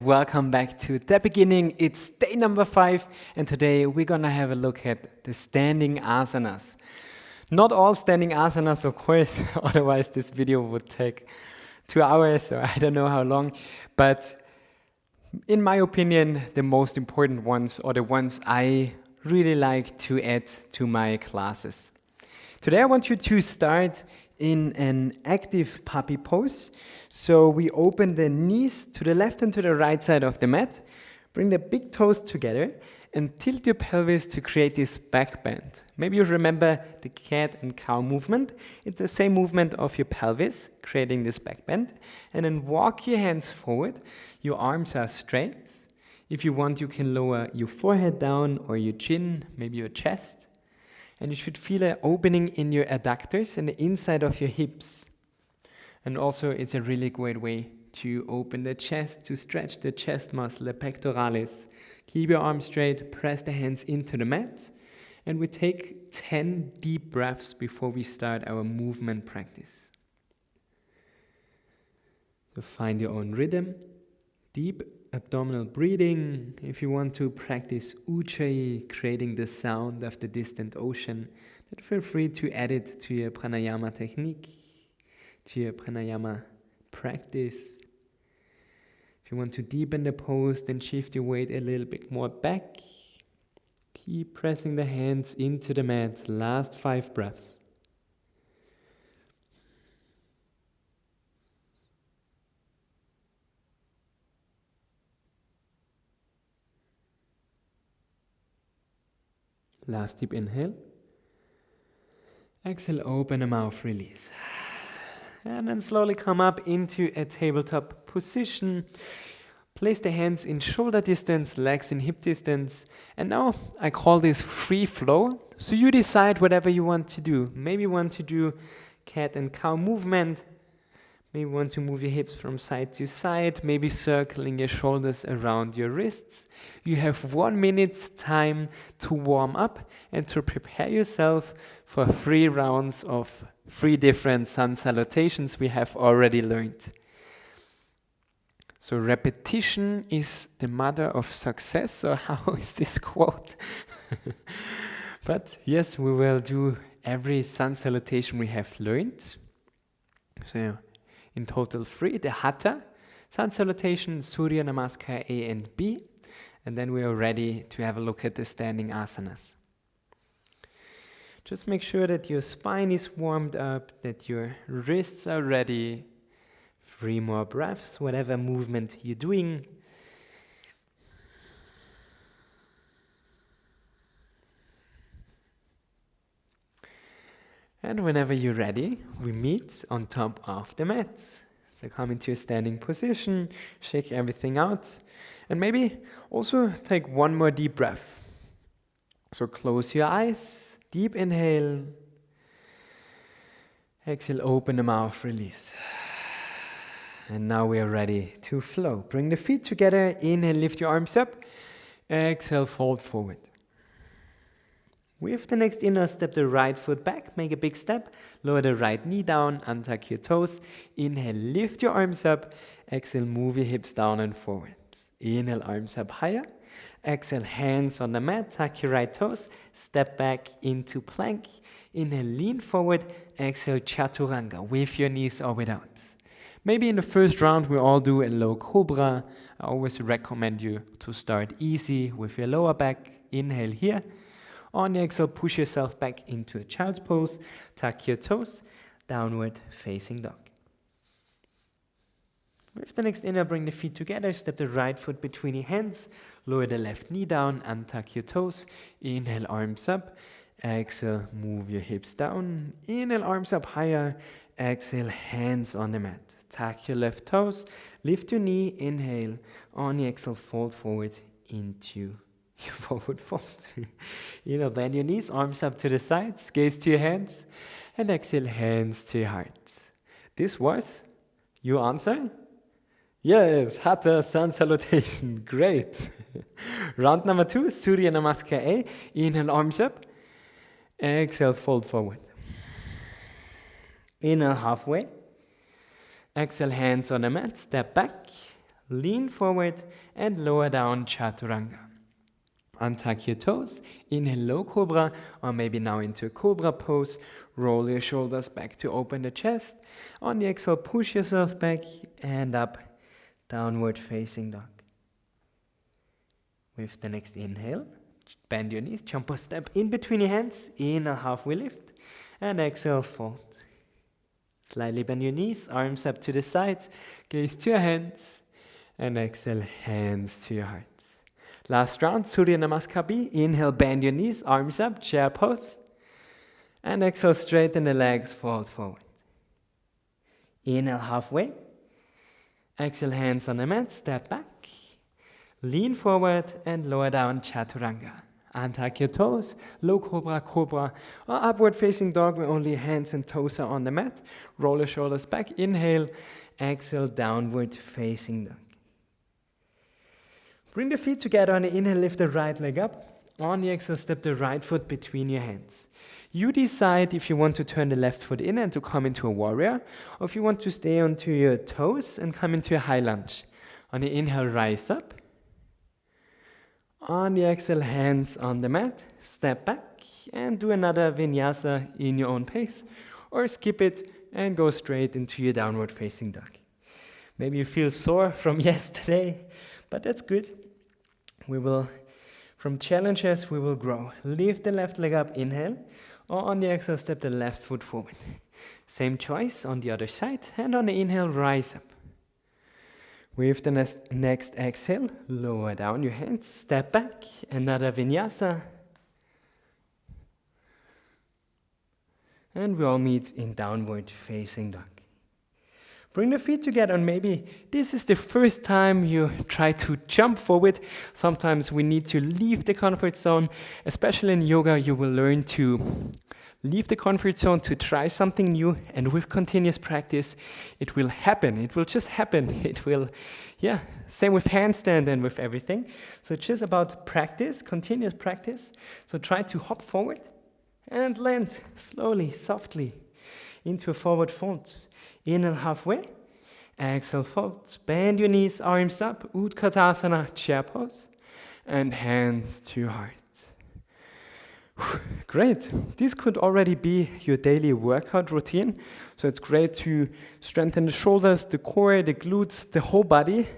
welcome back to The Beginning. It's day number 5, and today we're gonna have a look at the standing asanas. Not all standing asanas, of course, otherwise this video would take 2 hours or I don't know how long, but in my opinion, the most important ones are the ones I really like to add to my classes. Today I want you to start in an active puppy pose. So we open the knees to the left and to the right side of the mat, bring the big toes together and tilt your pelvis to create this back bend. Maybe you remember the cat and cow movement. It's the same movement of your pelvis, creating this back bend. And then walk your hands forward. Your arms are straight. If you want, you can lower your forehead down or your chin, maybe your chest. And you should feel an opening in your adductors and the inside of your hips. And also it's a really great way to open the chest, to stretch the chest muscle, the pectoralis. Keep your arms straight, press the hands into the mat. And we take 10 deep breaths before we start our movement practice. So find your own rhythm. Deep abdominal breathing. If you want to practice Ujjayi, creating the sound of the distant ocean, then feel free to add it to your pranayama technique, to your pranayama practice. If you want to deepen the pose, then shift your weight a little bit more back. Keep pressing the hands into the mat. Last 5 breaths. Last deep inhale. Exhale, open the mouth, release. And then slowly come up into a tabletop position. Place the hands in shoulder distance, legs in hip distance. And now I call this free flow. So you decide whatever you want to do. Maybe you want to do cat and cow movement. Maybe you want to move your hips from side to side, maybe circling your shoulders around your wrists. You have 1 minute's time to warm up and to prepare yourself for 3 rounds of 3 different sun salutations we have already learned. So repetition is the mother of success, or how is this quote? But yes, we will do every sun salutation we have learned. So in total 3, the Hatha, Sun Salutation, Surya Namaskar A and B. And then we are ready to have a look at the standing asanas. Just make sure that your spine is warmed up, that your wrists are ready. 3 more breaths, whatever movement you're doing. And whenever you're ready, we meet on top of the mat. So come into a standing position, shake everything out, and maybe also take 1 more deep breath. So close your eyes, deep inhale, exhale, open the mouth, release. And now we are ready to flow. Bring the feet together, inhale, lift your arms up, exhale, fold forward. With the next inhale, step the right foot back, make a big step, lower the right knee down, untuck your toes. Inhale, lift your arms up, exhale, move your hips down and forward. Inhale, arms up higher. Exhale, hands on the mat, tuck your right toes, step back into plank. Inhale, lean forward, exhale, chaturanga, with your knees or without. Maybe in the first round we all do a low cobra. I always recommend you to start easy with your lower back. Inhale here. On the exhale, push yourself back into a child's pose. Tuck your toes, downward facing dog. With the next inhale, bring the feet together. Step the right foot between your hands. Lower the left knee down, untuck your toes. Inhale, arms up. Exhale, move your hips down. Inhale, arms up higher. Exhale, hands on the mat. Tuck your left toes. Lift your knee. Inhale. On the exhale, fold forward into your forward fold. Bend your knees, arms up to the sides, gaze to your hands, and exhale, hands to your heart. This was your answer? Yes, Hatha Sun Salutation. Great. Round number 2, Surya Namaskar A. Inhale, arms up. Exhale, fold forward. Inhale, halfway. Exhale, hands on the mat, step back. Lean forward and lower down chaturanga. Untuck your toes, inhale low cobra, or maybe now into a cobra pose. Roll your shoulders back to open the chest. On the exhale, push yourself back and up, downward facing dog. With the next inhale, bend your knees, jump or step in between your hands, inhale, halfway lift, and exhale, fold. Slightly bend your knees, arms up to the sides, gaze to your hands, and exhale, hands to your heart. Last round, Surya Namaskar B. Inhale, bend your knees, arms up, chair pose. And exhale, straighten the legs, fold forward. Inhale, halfway. Exhale, hands on the mat, step back. Lean forward and lower down chaturanga. Untuck your toes, low cobra, cobra, or upward facing dog where only hands and toes are on the mat. Roll your shoulders back, inhale, exhale, downward facing dog. Bring the feet together on the inhale, lift the right leg up. On the exhale, step the right foot between your hands. You decide if you want to turn the left foot in and to come into a warrior, or if you want to stay onto your toes and come into a high lunge. On the inhale, rise up. On the exhale, hands on the mat, step back and do another vinyasa in your own pace, or skip it and go straight into your downward facing dog. Maybe you feel sore from yesterday, but that's good. From challenges, we will grow. Lift the left leg up, inhale, or on the exhale, step the left foot forward. Same choice on the other side, and on the inhale, rise up. With the next exhale, lower down your hands, step back, another vinyasa. And we all meet in downward facing dog. Bring the feet together, and maybe this is the first time you try to jump forward. Sometimes we need to leave the comfort zone. Especially in yoga, you will learn to leave the comfort zone to try something new, and with continuous practice, it will happen. It will just happen. It will, same with handstand and with everything. So it's just about practice, continuous practice. So try to hop forward and land slowly, softly into a forward fold. Inhale halfway, exhale fold. Bend your knees, arms up, Utkatasana, chair pose, and hands to your heart. Great. This could already be your daily workout routine. So it's great to strengthen the shoulders, the core, the glutes, the whole body.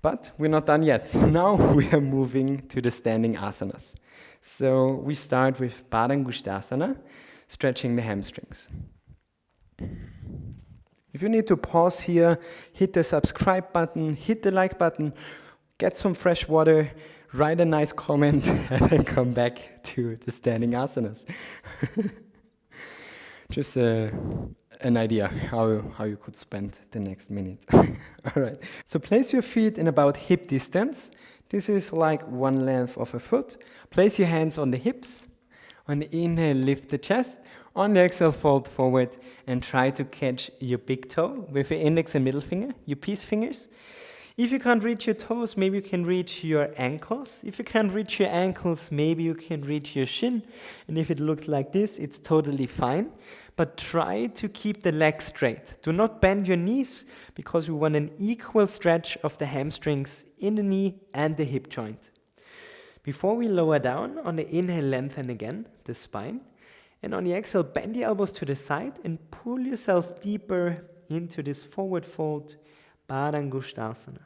But we're not done yet. Now we are moving to the standing asanas. So we start with Padangusthasana, stretching the hamstrings. If you need to pause here, hit the subscribe button, hit the like button, get some fresh water, write a nice comment, and then come back to the standing asanas. Just an idea how you could spend the next minute. All right. So place your feet in about hip distance. This is like one length of a foot. Place your hands on the hips. On the inhale, lift the chest. On the exhale, fold forward and try to catch your big toe with your index and middle finger, your peace fingers. If you can't reach your toes, maybe you can reach your ankles. If you can't reach your ankles, maybe you can reach your shin. And if it looks like this, it's totally fine. But try to keep the legs straight. Do not bend your knees, because we want an equal stretch of the hamstrings in the knee and the hip joint. Before we lower down, on the inhale, lengthen again the spine. And on the exhale, bend the elbows to the side and pull yourself deeper into this forward fold, Padangusthasana.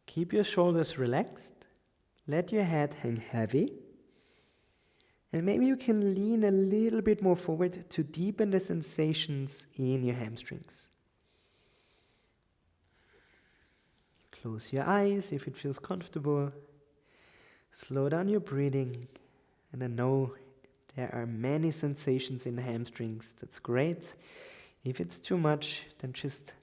Keep your shoulders relaxed. Let your head hang heavy. And maybe you can lean a little bit more forward to deepen the sensations in your hamstrings. Close your eyes if it feels comfortable. Slow down your breathing. And I know there are many sensations in the hamstrings. That's great. If it's too much, then just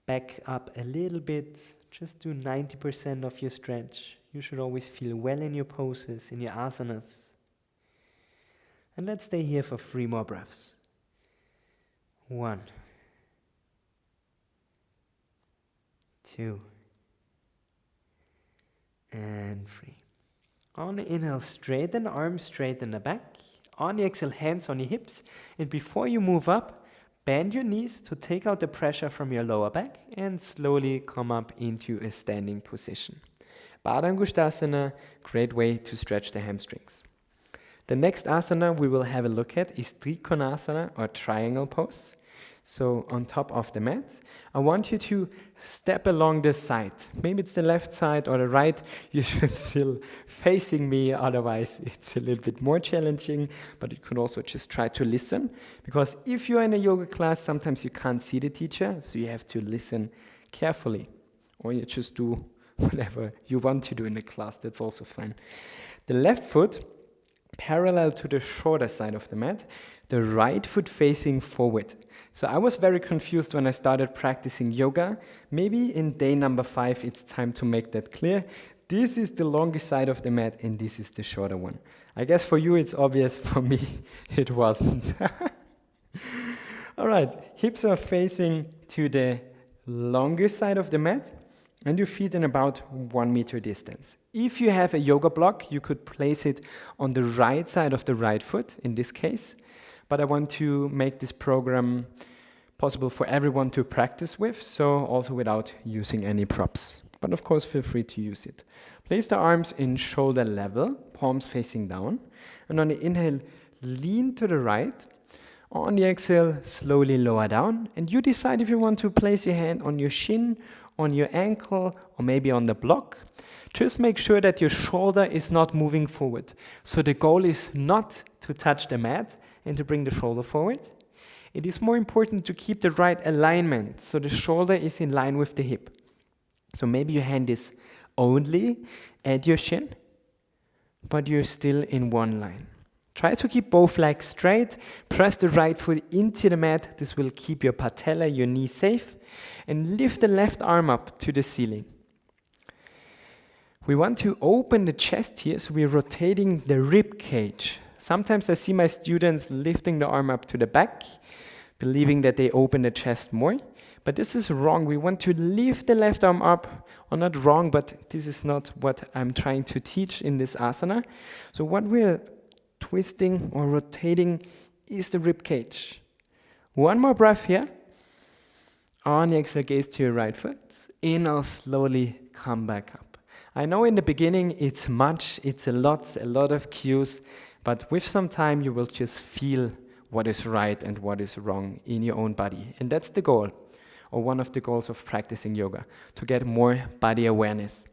back up a little bit. Just do 90% of your stretch. You should always feel well in your poses, in your asanas. And let's stay here for 3 more breaths. 1, 2, and 3. On the inhale, straighten the arms, straighten the back. On the exhale, hands on your hips. And before you move up, Bend your knees to take out the pressure from your lower back and slowly come up into a standing position. Baddha Angushtasana, great way to stretch the hamstrings. The next asana we will have a look at is Trikonasana or triangle pose. So on top of the mat, I want you to step along the side. Maybe it's the left side or the right. You should still facing me, otherwise it's a little bit more challenging. But you can also just try to listen, because if you're in a yoga class, sometimes you can't see the teacher, so you have to listen carefully. Or you just do whatever you want to do in the class, that's also fine. The left foot parallel to the shorter side of the mat, the right foot facing forward. So I was very confused when I started practicing yoga. Maybe in day number 5, it's time to make that clear. This is the longest side of the mat and this is the shorter one. I guess for you it's obvious, for me it wasn't. All right, hips are facing to the longest side of the mat and your feet in about 1 meter distance. If you have a yoga block, you could place it on the right side of the right foot in this case. But I want to make this program possible for everyone to practice with, so also without using any props. But of course, feel free to use it. Place the arms in shoulder level, palms facing down. And on the inhale, lean to the right. On the exhale, slowly lower down. And you decide if you want to place your hand on your shin, on your ankle, or maybe on the block. Just make sure that your shoulder is not moving forward. So the goal is not to touch the mat and to bring the shoulder forward. It is more important to keep the right alignment, so the shoulder is in line with the hip. So maybe your hand is only at your shin, but you're still in one line. Try to keep both legs straight, press the right foot into the mat. This will keep your patella, your knee safe, and lift the left arm up to the ceiling. We want to open the chest here, so we're rotating the rib cage. Sometimes I see my students lifting the arm up to the back, believing that they open the chest more. But this is wrong. We want to lift the left arm up, or not wrong, but this is not what I'm trying to teach in this asana. So what we're twisting or rotating is the rib cage. One more breath here. On the exhale, gaze to your right foot. Inhale, slowly come back up. I know in the beginning it's a lot of cues, but with some time you will just feel what is right and what is wrong in your own body. And that's the goal, or one of the goals of practicing yoga, to get more body awareness.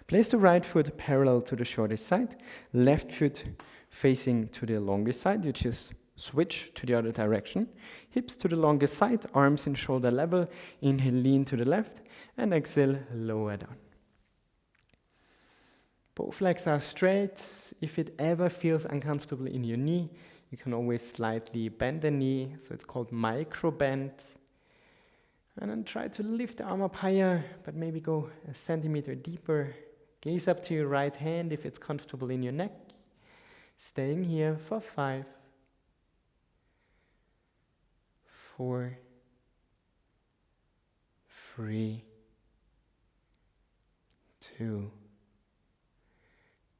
Place the right foot parallel to the shortest side, left foot facing to the longest side. You just switch to the other direction. Hips to the longest side, arms in shoulder level. Inhale, lean to the left, and exhale, lower down. Both legs are straight. If it ever feels uncomfortable in your knee, you can always slightly bend the knee, so it's called micro bend. And then try to lift the arm up higher, but maybe go a centimeter deeper. Gaze up to your right hand if it's comfortable in your neck. Staying here for 5, 4, 3, 2,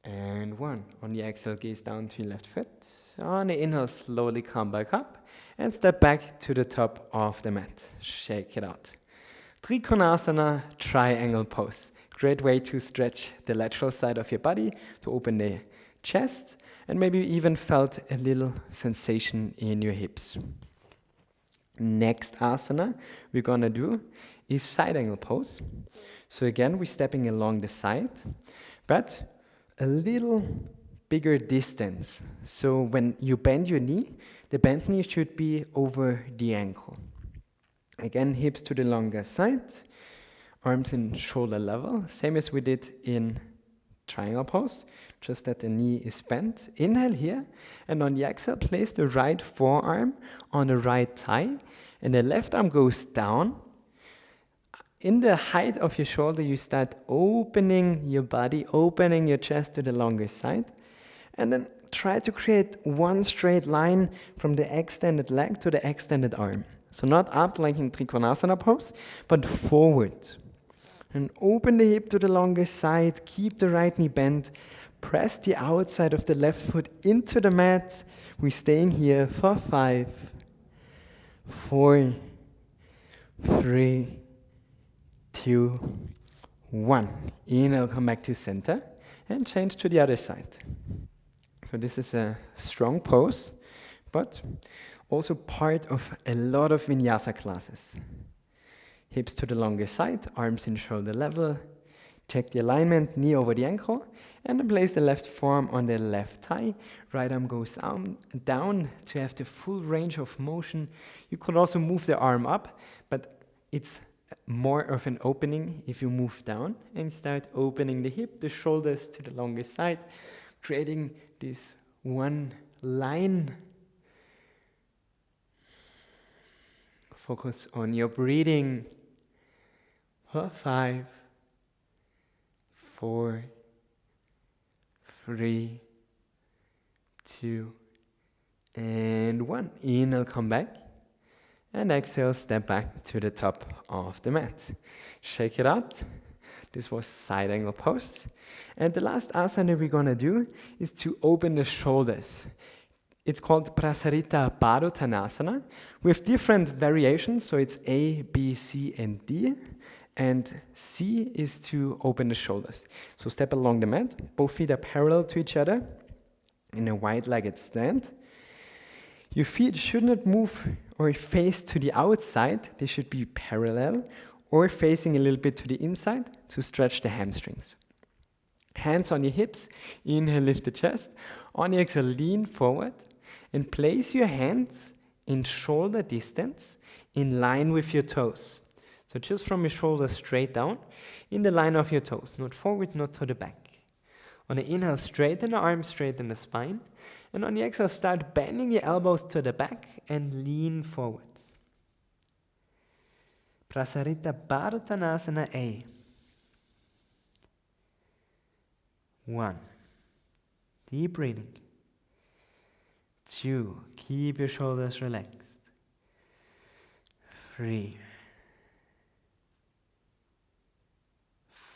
and 1. On the exhale, gaze down to your left foot. On the inhale, slowly come back up and step back to the top of the mat. Shake it out. Trikonasana, triangle pose. Great way to stretch the lateral side of your body, to open the chest, and maybe you even felt a little sensation in your hips. Next asana we're gonna do is side angle pose. So again, we're stepping along the side, but a little bigger distance. So when you bend your knee, the bent knee should be over the ankle. Again, hips to the longer side, arms in shoulder level, same as we did in triangle pose, just that the knee is bent. Inhale here, and on the exhale, place the right forearm on the right thigh, and the left arm goes down. In the height of your shoulder, you start opening your body, opening your chest to the longer side, and then try to create one straight line from the extended leg to the extended arm. So not up like in Trikonasana pose, but forward. And open the hip to the longer side, keep the right knee bent, press the outside of the left foot into the mat. We're staying here for 5, 4, 3, 2, 1. Inhale, come back to center and change to the other side. So this is a strong pose, but also part of a lot of vinyasa classes. Hips to the longer side, arms in shoulder level. Check the alignment, knee over the ankle, and then place the left forearm on the left thigh. Right arm goes down to have the full range of motion. You could also move the arm up, but it's more of an opening if you move down and start opening the hip, the shoulders to the longer side, creating this one line. Focus on your breathing. 5, 4, 3, 2, and 1. Inhale, come back. And exhale, step back to the top of the mat. Shake it out. This was side angle pose. And the last asana we're going to do is to open the shoulders. It's called Prasarita Padottanasana with different variations. So it's A, B, C, and D. And C is to open the shoulders. So step along the mat. Both feet are parallel to each other in a wide-legged stand. Your feet should not move or face to the outside. They should be parallel or facing a little bit to the inside to stretch the hamstrings. Hands on your hips. Inhale, lift the chest. On your exhale, lean forward and place your hands in shoulder distance in line with your toes. So just from your shoulders straight down, in the line of your toes. Not forward, not to the back. On the inhale, straighten the arms, straighten the spine. And on the exhale, start bending your elbows to the back and lean forward. Prasarita Padottanasana A. 1. Deep breathing. 2. Keep your shoulders relaxed. 3.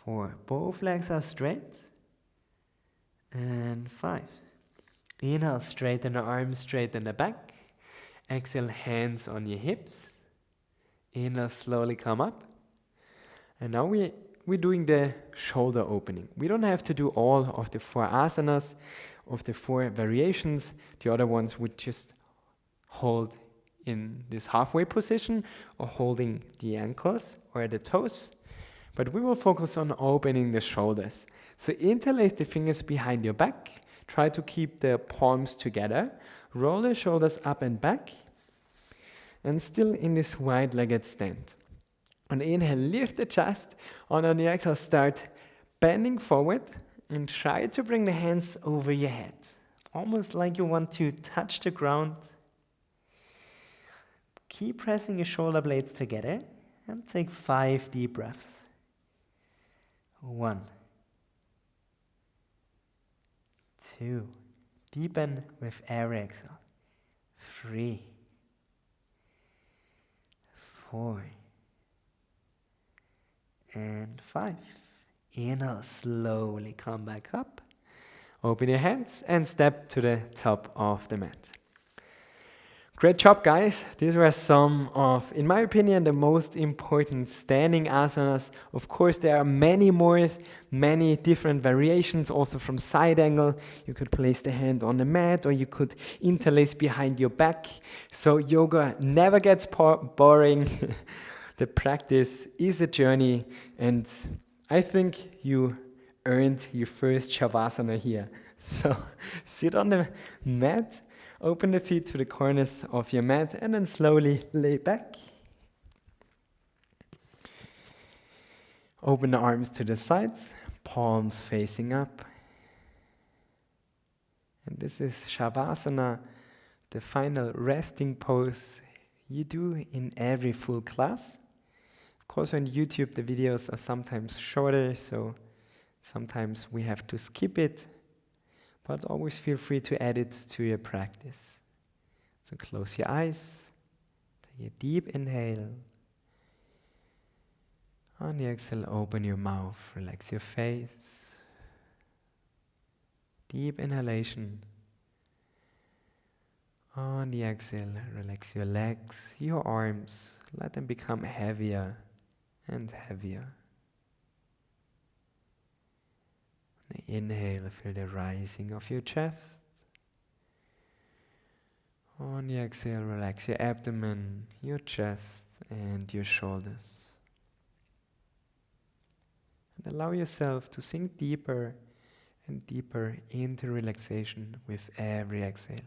4. Both legs are straight. And 5. Inhale, straighten the arms, straighten the back. Exhale, hands on your hips. Inhale, slowly come up. And now we're doing the shoulder opening. We don't have to do all of the 4 asanas, of the 4 variations. The other ones would just hold in this halfway position or holding the ankles or the toes. But we will focus on opening the shoulders. So interlace the fingers behind your back. Try to keep the palms together. Roll the shoulders up and back. And still in this wide-legged stand. On the inhale, lift the chest. On the exhale, start bending forward. And try to bring the hands over your head. Almost like you want to touch the ground. Keep pressing your shoulder blades together. And take 5 deep breaths. 1. 2. Deepen with every exhale. 3. 4. And 5. Inhale, slowly come back up. Open your hands and step to the top of the mat. Great job, guys. These were some of, in my opinion, the most important standing asanas. Of course, there are many more, many different variations, also from side angle. You could place the hand on the mat or you could interlace behind your back. So yoga never gets boring. The practice is a journey, and I think you earned your first Shavasana here. So sit on the mat. Open the feet to the corners of your mat and then slowly lay back. Open the arms to the sides, palms facing up. And this is Shavasana, the final resting pose you do in every full class. Of course, on YouTube the videos are sometimes shorter, so sometimes we have to skip it. But always feel free to add it to your practice. So close your eyes, take a deep inhale. On the exhale, open your mouth, relax your face. Deep inhalation. On the exhale, relax your legs, your arms, let them become heavier and heavier. On the inhale, feel the rising of your chest. On the exhale, relax your abdomen, your chest, and your shoulders. And allow yourself to sink deeper and deeper into relaxation with every exhale.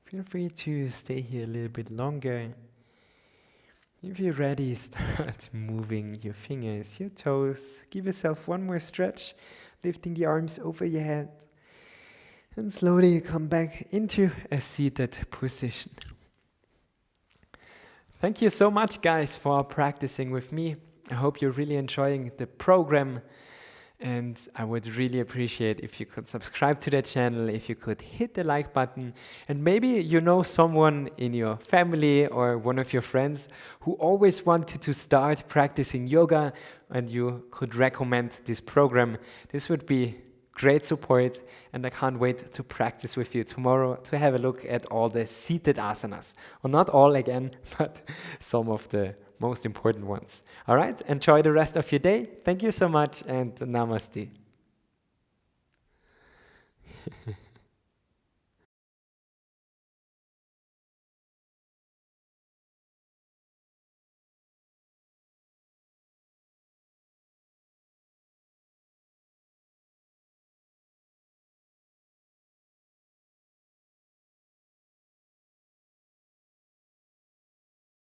Feel free to stay here a little bit longer. If you're ready, start moving your fingers, your toes. Give yourself one more stretch, lifting the arms over your head. And slowly come back into a seated position. Thank you so much, guys, for practicing with me. I hope you're really enjoying the program. And I would really appreciate if you could subscribe to the channel, if you could hit the like button, and maybe you know someone in your family or one of your friends who always wanted to start practicing yoga, and you could recommend this program. This would be great support, and I can't wait to practice with you tomorrow to have a look at all the seated asanas. Or not all again, but some of the most important ones. All right, enjoy the rest of your day. Thank you so much, and namaste.